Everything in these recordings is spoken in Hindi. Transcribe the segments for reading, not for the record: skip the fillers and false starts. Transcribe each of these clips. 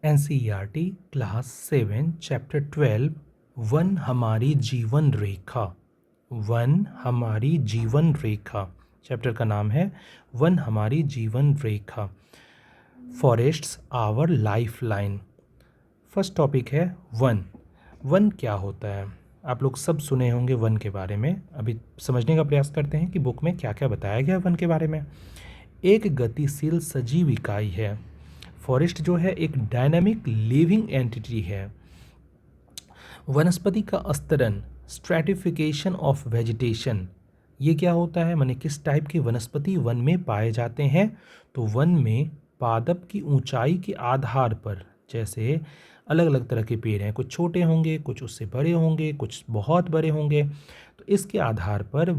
NCERT क्लास 7 चैप्टर 12 वन हमारी जीवन रेखा। वन हमारी जीवन रेखा चैप्टर का नाम है वन हमारी जीवन रेखा। Forests our life line. First topic है वन। वन क्या होता है? आप लोग सब सुने होंगे वन के बारे में। अभी समझने का प्रयास करते हैं कि बुक में क्या क्या बताया गया वन के बारे में। एक गतिशील सजीव इकाई है। फॉरेस्ट जो है एक डायनामिक लिविंग एंटिटी है। वनस्पति का स्तरण, स्ट्रैटिफिकेशन ऑफ वेजिटेशन, ये क्या होता है? माने किस टाइप के वनस्पति वन में पाए जाते हैं? तो वन में पादप की ऊंचाई के आधार पर, जैसे अलग अलग तरह के पेड़ हैं, कुछ छोटे होंगे, कुछ उससे बड़े होंगे, कुछ बहुत बड़े होंगे। तो इसके आधार पर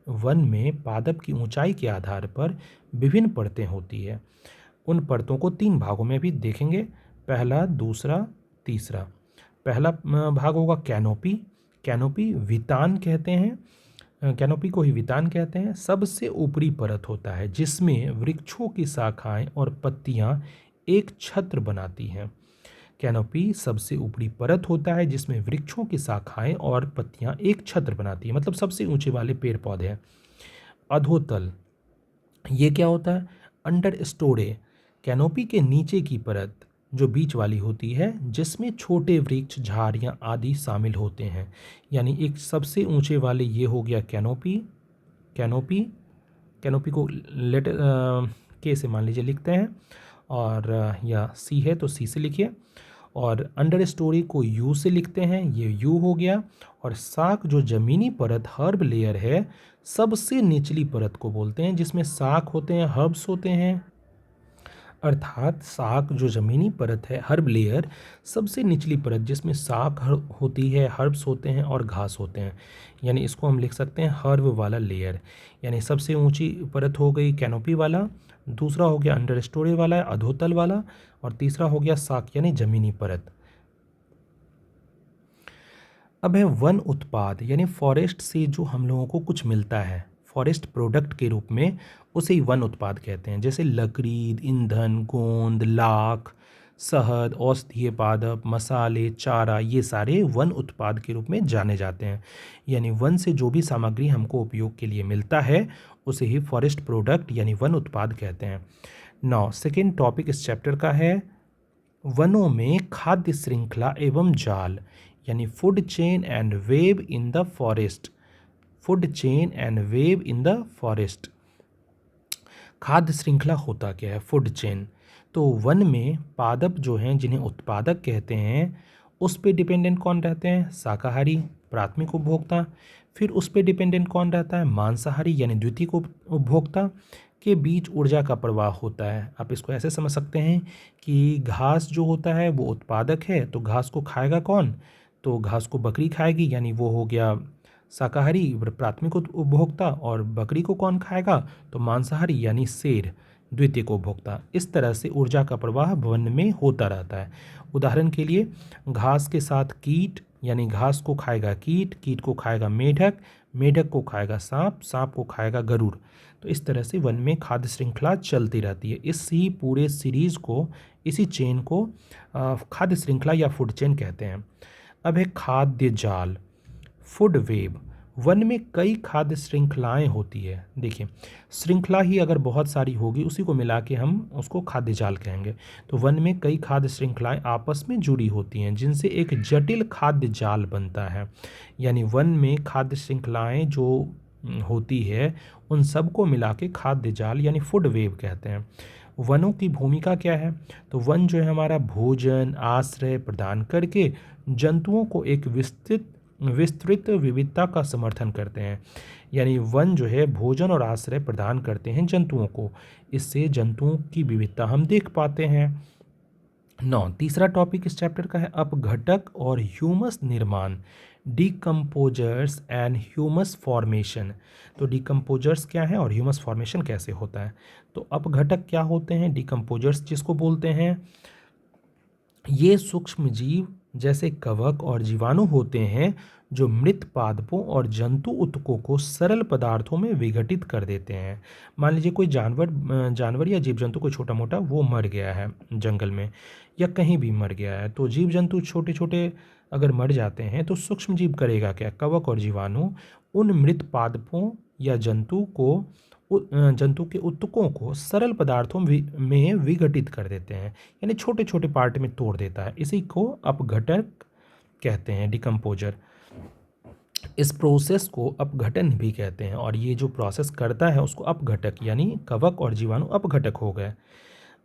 वन में पादप की ऊंचाई के आधार पर विभिन्न परतें होती है। उन परतों को 3 भागों में भी देखेंगे, पहला, दूसरा, तीसरा। पहला भाग होगा कैनोपी। कैनोपी वितान कहते हैं, कैनोपी को ही वितान कहते हैं। सबसे ऊपरी परत होता है जिसमें वृक्षों की शाखाएं और पत्तियां एक छत्र बनाती हैं। कैनोपी सबसे ऊपरी परत होता है जिसमें वृक्षों की शाखाएं और पत्तियां एक छत्र बनाती हैं, मतलब सबसे ऊंचे वाले पेड़ पौधे हैं। अधोतल, ये क्या होता है? अंडर स्टोरे, कैनोपी के नीचे की परत जो बीच वाली होती है जिसमें छोटे वृक्ष, झाड़ियाँ आदि शामिल होते हैं। यानी एक सबसे ऊंचे वाले ये हो गया कैनोपी। कैनोपी कैनोपी को लेटर के से मान लीजिए लिखते हैं, और या सी है तो सी से लिखिए। और अंडर स्टोरी को यू से लिखते हैं, ये यू हो गया। और साक जो ज़मीनी परत हर्ब लेयर है, सबसे निचली परत को बोलते हैं जिसमें साक होते हैं, हर्ब्स होते हैं। अर्थात साक जो ज़मीनी परत है, हर्ब लेयर, सबसे निचली परत जिसमें साक होती है, हर्ब्स होते हैं और घास होते हैं। यानी इसको हम लिख सकते हैं हर्ब वाला लेयर। यानी सबसे ऊंची परत हो गई कैनोपी वाला, दूसरा हो गया अंडर स्टोरी वाला, अधोतल वाला, और तीसरा हो गया साक यानी ज़मीनी परत। अब है वन उत्पाद, यानी फॉरेस्ट से जो हम लोगों को कुछ मिलता है फॉरेस्ट प्रोडक्ट के रूप में, उसे ही वन उत्पाद कहते हैं। जैसे लकड़ी, ईंधन, गोंद, लाख, शहद, औषधीय पादप, मसाले, चारा, ये सारे वन उत्पाद के रूप में जाने जाते हैं। यानी वन से जो भी सामग्री हमको उपयोग के लिए मिलता है उसे ही फॉरेस्ट प्रोडक्ट यानी वन उत्पाद कहते हैं। नौ सेकेंड टॉपिक इस चैप्टर का है वनों में खाद्य श्रृंखला एवं जाल, यानी food chain and web in the forest. Food chain and web in the forest. खाद्य श्रृंखला होता क्या है? Food chain. तो वन में पादप जो हैं जिन्हें उत्पादक कहते हैं, उस पे डिपेंडेंट कौन रहते हैं? शाकाहारी, प्राथमिक उपभोक्ता। फिर उस पे डिपेंडेंट कौन रहता है? मांसाहारी यानी द्वितीयक उपभोक्ता। के बीच ऊर्जा का प्रवाह होता है। आप इसको ऐसे समझ सकते हैं कि घास जो होता है वो उत्पादक है, तो घास को खाएगा कौन? तो घास को बकरी खाएगी, यानी वो हो गया शाकाहारी प्राथमिक उपभोक्ता। और बकरी को कौन खाएगा? तो मांसाहारी यानी शेर द्वितीयक उपभोक्ता। इस तरह से ऊर्जा का प्रवाह वन में होता रहता है। उदाहरण के लिए घास के साथ कीट, यानी घास को खाएगा कीट, कीट को खाएगा मेढक, मेढक को खाएगा सांप, सांप को खाएगा गरुड़। तो इस तरह से वन में खाद्य श्रृंखला चलती रहती है। इसी पूरे सीरीज को, इसी चेन को खाद्य श्रृंखला या फूड चेन कहते हैं। अब है खाद्य जाल, फूड वेब। वन में कई खाद्य श्रृंखलाएं होती है। देखिए, श्रृंखला ही अगर बहुत सारी होगी उसी को मिला के हम उसको खाद्य जाल कहेंगे। तो वन में कई खाद्य श्रृंखलाएं आपस में जुड़ी होती हैं जिनसे एक जटिल खाद्य जाल बनता है। यानी वन में खाद्य श्रृंखलाएं जो होती है उन सबको मिला के खाद्य जाल यानी फूड वेब कहते हैं। वनों की भूमिका क्या है? तो वन जो है हमारा भोजन, आश्रय प्रदान करके जंतुओं को एक विस्तृत विविधता का समर्थन करते हैं। यानी वन जो है भोजन और आश्रय प्रदान करते हैं जंतुओं को, इससे जंतुओं की विविधता हम देख पाते हैं। 9 तीसरा टॉपिक इस चैप्टर का है अपघटक और ह्यूमस निर्माण, डिकम्पोजर्स एंड ह्यूमस फॉर्मेशन। तो डिकम्पोजर्स क्या है और ह्यूमस फॉर्मेशन कैसे होता है? तो अपघटक क्या होते हैं? डिकम्पोजर्स जिसको बोलते हैं, ये सूक्ष्म जीव जैसे कवक और जीवाणु होते हैं जो मृत पादपों और जंतु उत्तकों को सरल पदार्थों में विघटित कर देते हैं। मान लीजिए कोई जानवर या जीव जंतु कोई छोटा मोटा वो मर गया है जंगल में या कहीं भी मर गया है, तो जीव जंतु छोटे छोटे अगर मर जाते हैं तो सूक्ष्म जीव करेगा क्या, कवक और जीवाणु उन मृत पादपों या जंतु के उत्तकों को सरल पदार्थों में विघटित कर देते हैं, यानी छोटे छोटे पार्ट में तोड़ देता है। इसी को अपघटक कहते हैं, डिकम्पोजर। इस प्रोसेस को अपघटन भी कहते हैं, और ये जो प्रोसेस करता है उसको अपघटक, यानी कवक और जीवाणु अपघटक हो गए।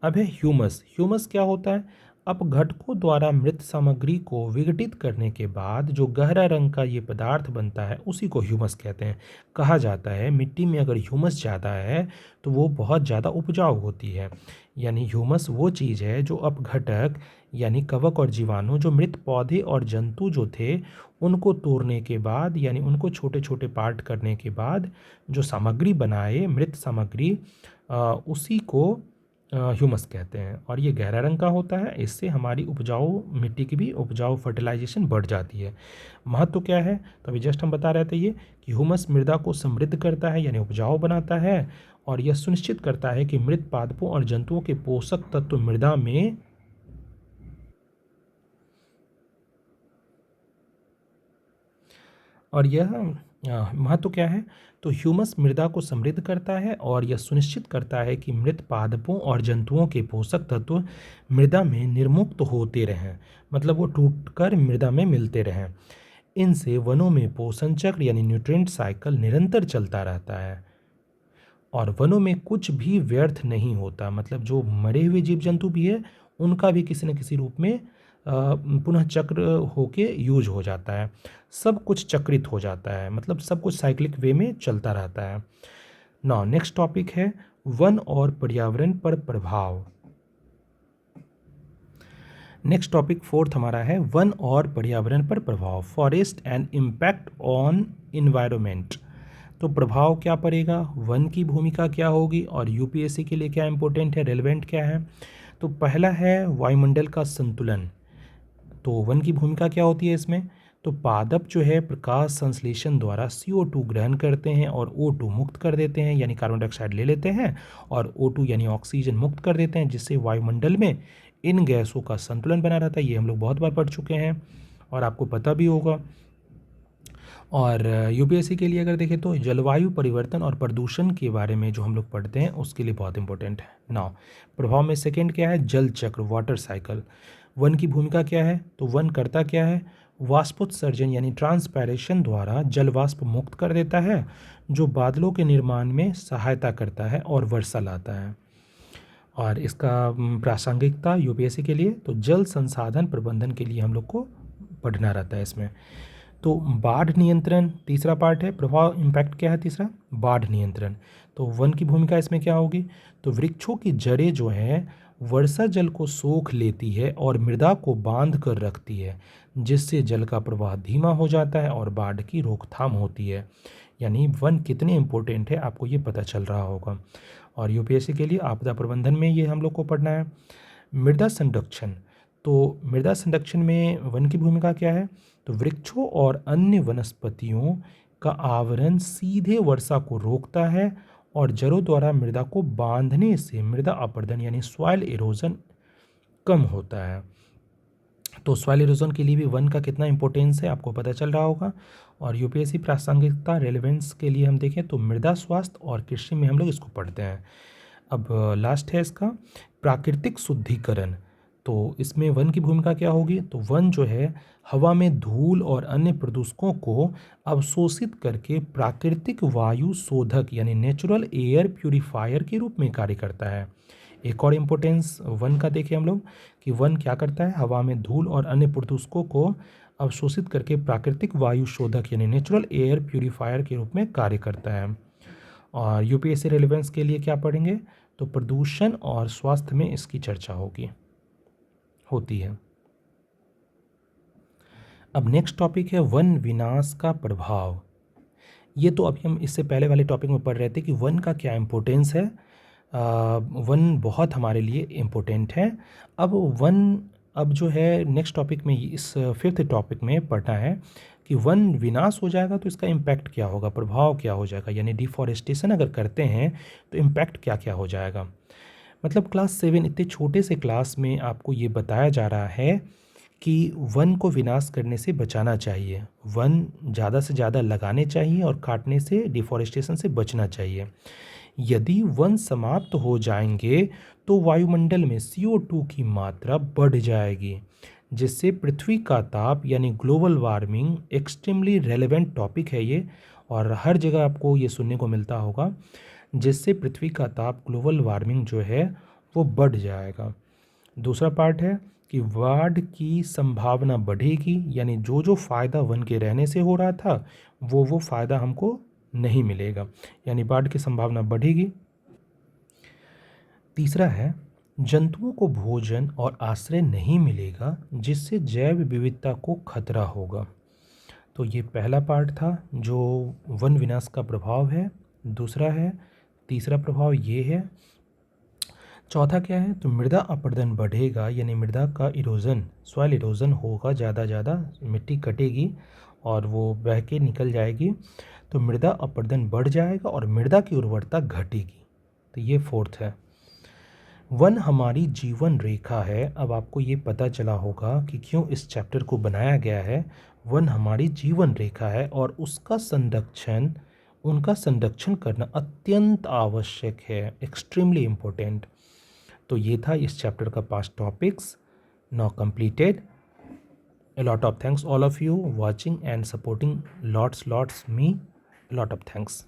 अब है ह्यूमस। ह्यूमस क्या होता है? अपघटकों द्वारा मृत सामग्री को विघटित करने के बाद जो गहरा रंग का ये पदार्थ बनता है उसी को ह्यूमस कहते हैं। कहा जाता है मिट्टी में अगर ह्यूमस ज़्यादा है तो वो बहुत ज़्यादा उपजाऊ होती है। यानी ह्यूमस वो चीज़ है जो अपघटक यानी कवक और जीवाणु जो मृत पौधे और जंतु जो थे उनको तोड़ने के बाद, यानी उनको छोटे छोटे पार्ट करने के बाद जो सामग्री बनाए, मृत सामग्री, उसी को ह्यूमस कहते हैं। और ये गहरा रंग का होता है, इससे हमारी उपजाऊ मिट्टी की भी उपजाऊ फर्टिलाइजेशन बढ़ जाती है। महत्व क्या है? तो अभी जस्ट हम बता रहे थे ये कि ह्यूमस मृदा को समृद्ध करता है यानी उपजाऊ बनाता है, और यह सुनिश्चित करता है कि मृत पादपों और जंतुओं के पोषक तत्व मृदा में और यह महत्व क्या है? तो ह्यूमस मृदा को समृद्ध करता है और यह सुनिश्चित करता है कि मृत पादपों और जंतुओं के पोषक तत्व मृदा में निर्मुक्त होते रहें, मतलब वो टूटकर मृदा में मिलते रहें। इनसे वनों में पोषण चक्र यानी न्यूट्रिएंट साइकिल निरंतर चलता रहता है और वनों में कुछ भी व्यर्थ नहीं होता, मतलब जो मरे हुए जीव जंतु भी है उनका भी किसी न किसी रूप में पुनः चक्र होके यूज हो जाता है। सब कुछ चक्रित हो जाता है, मतलब सब कुछ साइक्लिक वे में चलता रहता है। नाउ नेक्स्ट टॉपिक है वन और पर्यावरण पर प्रभाव। नेक्स्ट टॉपिक फोर्थ हमारा है वन और पर्यावरण पर प्रभाव, forest and impact on environment. तो प्रभाव क्या पड़ेगा, वन की भूमिका क्या होगी और यूपीएससी के लिए क्या इंपॉर्टेंट है, रेलेवेंट क्या है। तो पहला है वायुमंडल का संतुलन। तो वन की भूमिका क्या होती है इसमें? तो पादप जो है प्रकाश संश्लेषण द्वारा CO2 ग्रहण करते हैं और O2 मुक्त कर देते हैं, यानी कार्बन डाइऑक्साइड ले लेते हैं और O2 यानी ऑक्सीजन मुक्त कर देते हैं, जिससे वायुमंडल में इन गैसों का संतुलन बना रहता है। ये हम लोग बहुत बार पढ़ चुके हैं और आपको पता भी होगा। और यूपीएससी के लिए अगर देखें तो जलवायु परिवर्तन और प्रदूषण के बारे में जो हम लोग पढ़ते हैं उसके लिए बहुत इंपॉर्टेंट है। नाउ प्रभाव में सेकंड क्या है, जल चक्र, वाटर साइकिल। वन की भूमिका क्या है? तो वन करता क्या है, वाष्पोत्सर्जन यानी ट्रांसपैरेशन द्वारा जल वाष्प मुक्त कर देता है जो बादलों के निर्माण में सहायता करता है और वर्षा लाता है। और इसका प्रासंगिकता यूपीएससी के लिए तो जल संसाधन प्रबंधन के लिए हम लोग को पढ़ना रहता है इसमें। तो बाढ़ नियंत्रण तीसरा पार्ट है। प्रभाव इम्पैक्ट क्या है तीसरा, बाढ़ नियंत्रण। तो वन की भूमिका इसमें क्या होगी? तो वृक्षों की जड़ें जो हैं वर्षा जल को सोख लेती है और मृदा को बांध कर रखती है, जिससे जल का प्रवाह धीमा हो जाता है और बाढ़ की रोकथाम होती है। यानी वन कितने इम्पोर्टेंट है आपको ये पता चल रहा होगा। और यूपीएससी के लिए आपदा प्रबंधन में ये हम लोग को पढ़ना है। मृदा संरक्षण। तो मृदा संरक्षण में वन की भूमिका क्या है? तो वृक्षों और अन्य वनस्पतियों का आवरण सीधे वर्षा को रोकता है और जड़ों द्वारा मृदा को बांधने से मृदा अपरदन यानी सॉइल इरोजन कम होता है। तो सॉइल इरोजन के लिए भी वन का कितना इंपॉर्टेंस है आपको पता चल रहा होगा। और यूपीएससी प्रासंगिकता रेलेवेंस के लिए हम देखें तो मृदा स्वास्थ्य और कृषि में हम लोग इसको पढ़ते हैं। अब लास्ट है इसका प्राकृतिक शुद्धिकरण। तो इसमें वन की भूमिका क्या होगी? तो वन जो है हवा में धूल और अन्य प्रदूषकों को अवशोषित करके प्राकृतिक वायु शोधक यानी नेचुरल एयर प्यूरिफायर के रूप में कार्य करता है। एक और इम्पोर्टेंस वन का देखें हम लोग कि वन क्या करता है, हवा में धूल और अन्य प्रदूषकों को अवशोषित करके प्राकृतिक वायु शोधक यानी नेचुरल एयर प्यूरिफायर के रूप में कार्य करता है। और यूपीएससी रेलेवेंस के लिए क्या पढ़ेंगे? तो प्रदूषण और स्वास्थ्य में इसकी चर्चा होती है। अब नेक्स्ट टॉपिक है वन विनाश का प्रभाव। ये तो अभी हम इससे पहले वाले टॉपिक में पढ़ रहे थे कि वन का क्या इम्पोर्टेंस है। वन बहुत हमारे लिए इम्पोर्टेंट है। अब वन अब जो है नेक्स्ट टॉपिक में, इस फिफ्थ टॉपिक में पढ़ना है कि वन विनाश हो जाएगा तो इसका इम्पैक्ट क्या होगा, प्रभाव क्या हो जाएगा, यानी डिफॉरेस्टेशन अगर करते हैं तो इम्पैक्ट क्या क्या हो जाएगा। मतलब क्लास 7 इतने छोटे से क्लास में आपको ये बताया जा रहा है कि वन को विनाश करने से बचाना चाहिए, वन ज़्यादा से ज़्यादा लगाने चाहिए और काटने से, डिफॉरेस्टेशन से बचना चाहिए। यदि वन समाप्त हो जाएंगे तो वायुमंडल में CO2 की मात्रा बढ़ जाएगी, जिससे पृथ्वी का ताप यानी global warming, extremely relevant topic है ये और हर जगह आपको ये सुनने को मिलता होगा, जिससे पृथ्वी का ताप, ग्लोबल वार्मिंग जो है वो बढ़ जाएगा। दूसरा पार्ट है कि बाढ़ की संभावना बढ़ेगी, यानी जो जो फ़ायदा वन के रहने से हो रहा था वो फ़ायदा हमको नहीं मिलेगा, यानी बाढ़ की संभावना बढ़ेगी। तीसरा है जंतुओं को भोजन और आश्रय नहीं मिलेगा, जिससे जैव विविधता को खतरा होगा। तो ये पहला पार्ट था जो वन विनाश का प्रभाव है। दूसरा है, तीसरा प्रभाव ये है। चौथा क्या है, तो मृदा अपरदन बढ़ेगा, यानी मृदा का इरोजन, सॉइल इरोजन होगा, ज़्यादा ज़्यादा मिट्टी कटेगी और वो बह के निकल जाएगी, तो मृदा अपरदन बढ़ जाएगा और मृदा की उर्वरता घटेगी। तो ये फोर्थ है। वन हमारी जीवन रेखा है। अब आपको ये पता चला होगा कि क्यों इस चैप्टर को बनाया गया है। वन हमारी जीवन रेखा है और उनका संरक्षण करना अत्यंत आवश्यक है, एक्सट्रीमली इम्पोर्टेंट। तो ये था इस चैप्टर का 5 topics, now completed. A lot of thanks all of you watching and supporting lots me, a lot of thanks.